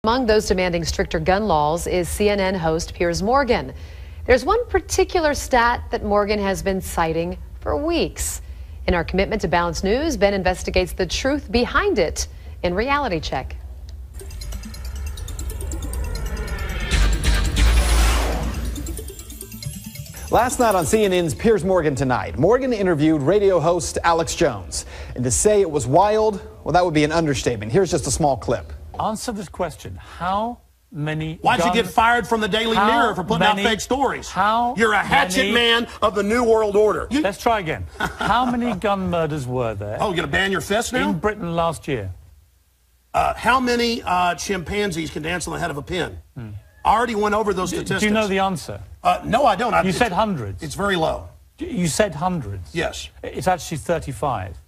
Among those demanding stricter gun laws is CNN host Piers Morgan. There's one particular stat that Morgan has been citing for weeks. In our commitment to balanced news, Ben investigates the truth behind it in Reality Check. Last night on CNN's Piers Morgan Tonight, Morgan interviewed radio host Alex Jones. And to say it was wild, well, that would be an understatement. Here's just a small clip. Answer this question. How many Why'd guns, you get fired from the Daily Mirror for putting out fake stories? You're a hatchet man of the New World Order. Let's try again. How many gun murders were there? Oh, you're going to ban your fist now? In Britain last year. How many chimpanzees can dance on the head of a pin? I already went over those statistics. Do you know the answer? No, I don't. You said hundreds. It's very low. You said hundreds. Yes. It's actually 35.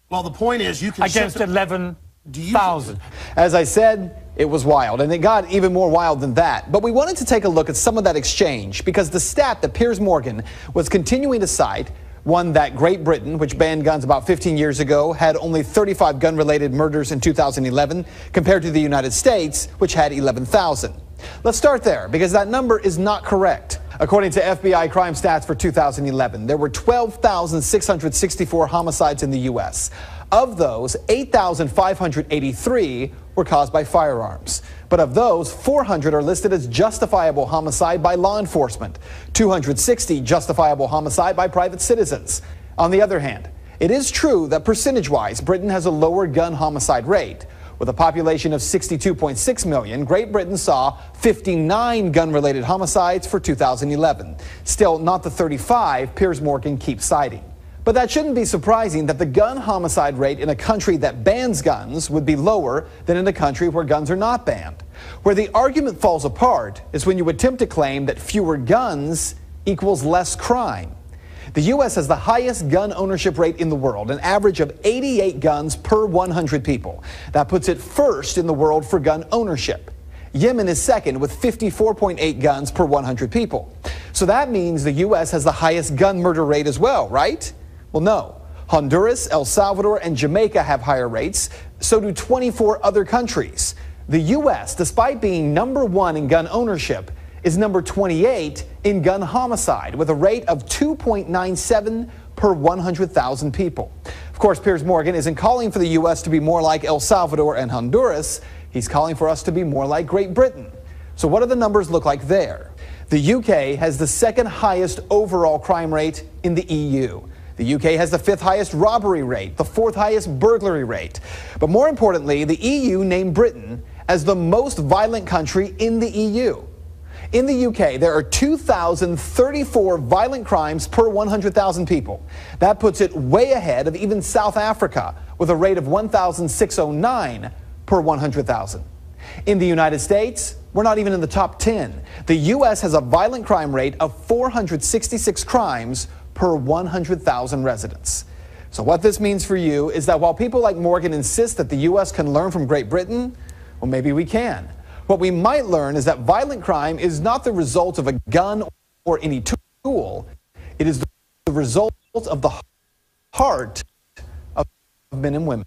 Well, the point is you can... Against 11,000. As I said, it was wild, and it got even more wild than that. But we wanted to take a look at some of that exchange because the stat that Piers Morgan was continuing to cite, one that Great Britain, which banned guns about 15 years ago, had only 35 gun-related murders in 2011 compared to the United States, which had 11,000. Let's start there because that number is not correct. According to FBI crime stats for 2011, there were 12,664 homicides in the U.S. Of those, 8,583 were caused by firearms. But of those, 400 are listed as justifiable homicide by law enforcement, 260 justifiable homicide by private citizens. On the other hand, it is true that percentage-wise, Britain has a lower gun homicide rate. With a population of 62.6 million, Great Britain saw 59 gun-related homicides for 2011. Still not the 35 Piers Morgan keeps citing. But that shouldn't be surprising that the gun homicide rate in a country that bans guns would be lower than in a country where guns are not banned. Where the argument falls apart is when you attempt to claim that fewer guns equals less crime. The U.S. has the highest gun ownership rate in the world, an average of 88 guns per 100 people. That puts it first in the world for gun ownership. Yemen is second with 54.8 guns per 100 people. So that means the U.S. has the highest gun murder rate as well, right? Well, no. Honduras, El Salvador, and Jamaica have higher rates. So do 24 other countries. The U.S., despite being number 1 in gun ownership, is number 28 in gun homicide with a rate of 2.97 per 100,000 people. Of course, Piers Morgan isn't calling for the U.S. to be more like El Salvador and Honduras. He's calling for us to be more like Great Britain. So what do the numbers look like there? The UK has the second highest overall crime rate in the EU. The UK has the 5th highest robbery rate, the 4th highest burglary rate. But more importantly, the EU named Britain as the most violent country in the EU. In the UK, there are 2,034 violent crimes per 100,000 people. That puts it way ahead of even South Africa, with a rate of 1,609 per 100,000. In the United States, we're not even in the top 10. The U.S. has a violent crime rate of 466 crimes per 100,000 residents. So what this means for you is that while people like Morgan insist that the U.S. can learn from Great Britain, well, maybe we can. What we might learn is that violent crime is not the result of a gun or any tool. It is the result of the heart of men and women.